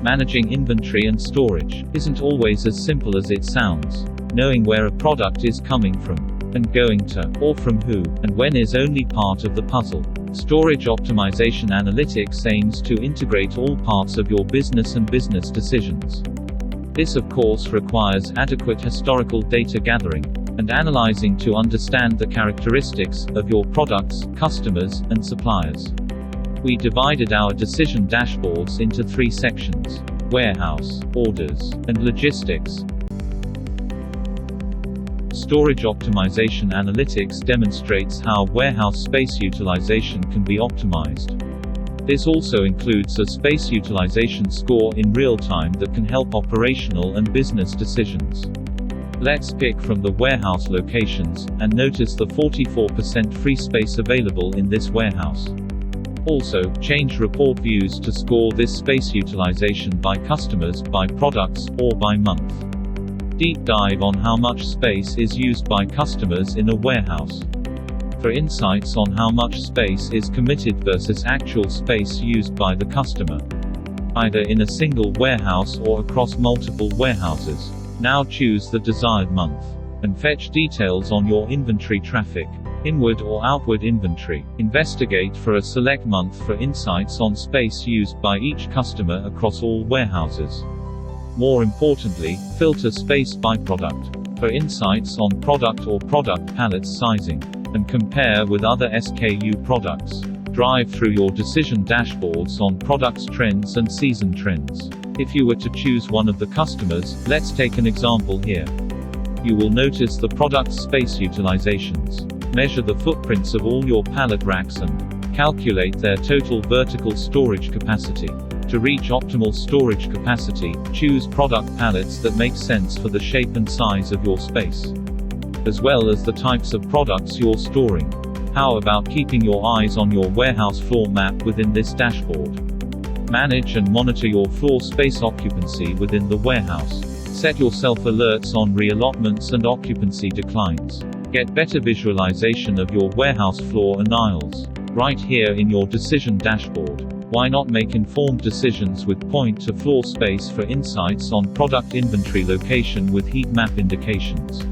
Managing inventory and storage isn't always as simple as it sounds. Knowing where a product is coming from, and going to, or from who, and when is only part of the puzzle. Storage optimization analytics aims to integrate all parts of your business and business decisions. This of course requires adequate historical data gathering and analyzing to understand the characteristics of your products, customers, and suppliers. We divided our decision dashboards into 3 sections: warehouse, orders, and logistics. Storage optimization analytics demonstrates how warehouse space utilization can be optimized. This also includes a space utilization score in real time that can help operational and business decisions. Let's pick from the warehouse locations, and notice the 44% free space available in this warehouse. Also, change report views to score this space utilization by customers, by products, or by month. Deep dive on how much space is used by customers in a warehouse. For insights on how much space is committed versus actual space used by the customer, either in a single warehouse or across multiple warehouses. Now choose the desired month, and fetch details on your inventory traffic, inward or outward inventory. Investigate for a select month for insights on space used by each customer across all warehouses. More importantly, filter space by product for insights on product or product pallets sizing, and compare with other SKU products. Drive through your decision dashboards on products trends and season trends. If you were to choose one of the customers, let's take an example here. You will notice the product space utilizations. Measure the footprints of all your pallet racks and calculate their total vertical storage capacity. To reach optimal storage capacity, choose product pallets that make sense for the shape and size of your space, as well as the types of products you're storing. How about keeping your eyes on your warehouse floor map within this dashboard? Manage and monitor your floor space occupancy within the warehouse. Set yourself alerts on reallotments and occupancy declines. Get better visualization of your warehouse floor and aisles right here in your decision dashboard. Why not make informed decisions with point-to-floor space for insights on product inventory location with heat map indications?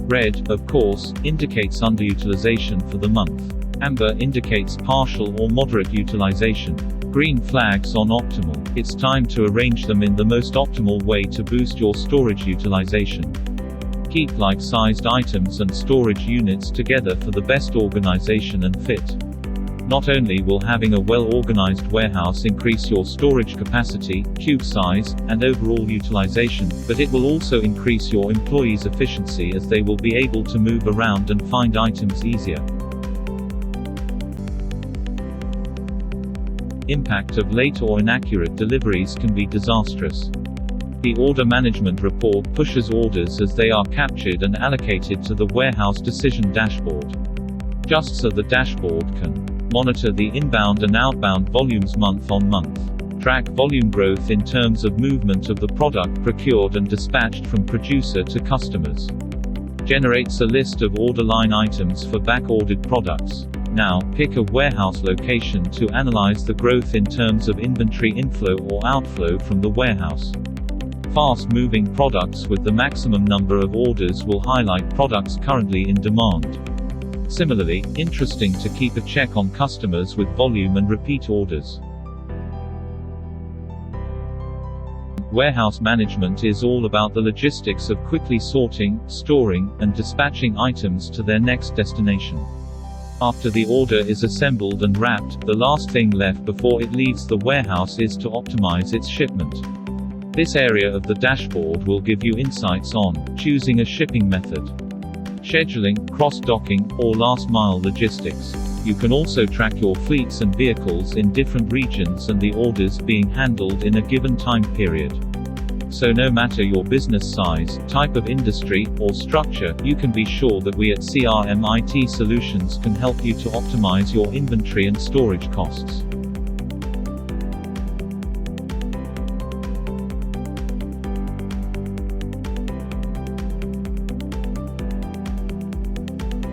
Red, of course, indicates underutilization for the month. Amber indicates partial or moderate utilization. Green flags on optimal. It's time to arrange them in the most optimal way to boost your storage utilization. Keep like-sized items and storage units together for the best organization and fit. Not only will having a well-organized warehouse increase your storage capacity, cube size, and overall utilization, but it will also increase your employees' efficiency as they will be able to move around and find items easier. Impact of late or inaccurate deliveries can be disastrous. The order management report pushes orders as they are captured and allocated to the warehouse decision dashboard. Just so the dashboard can monitor the inbound and outbound volumes month on month. Track volume growth in terms of movement of the product procured and dispatched from producer to customers. Generates a list of order line items for back-ordered products. Now, pick a warehouse location to analyze the growth in terms of inventory inflow or outflow from the warehouse. Fast-moving products with the maximum number of orders will highlight products currently in demand. Similarly, interesting to keep a check on customers with volume and repeat orders. Warehouse management is all about the logistics of quickly sorting, storing, and dispatching items to their next destination. After the order is assembled and wrapped, the last thing left before it leaves the warehouse is to optimize its shipment. This area of the dashboard will give you insights on choosing a shipping method, scheduling, cross-docking, or last-mile logistics. You can also track your fleets and vehicles in different regions and the orders being handled in a given time period. So no matter your business size, type of industry, or structure, you can be sure that we at CRMIT Solutions can help you to optimize your inventory and storage costs.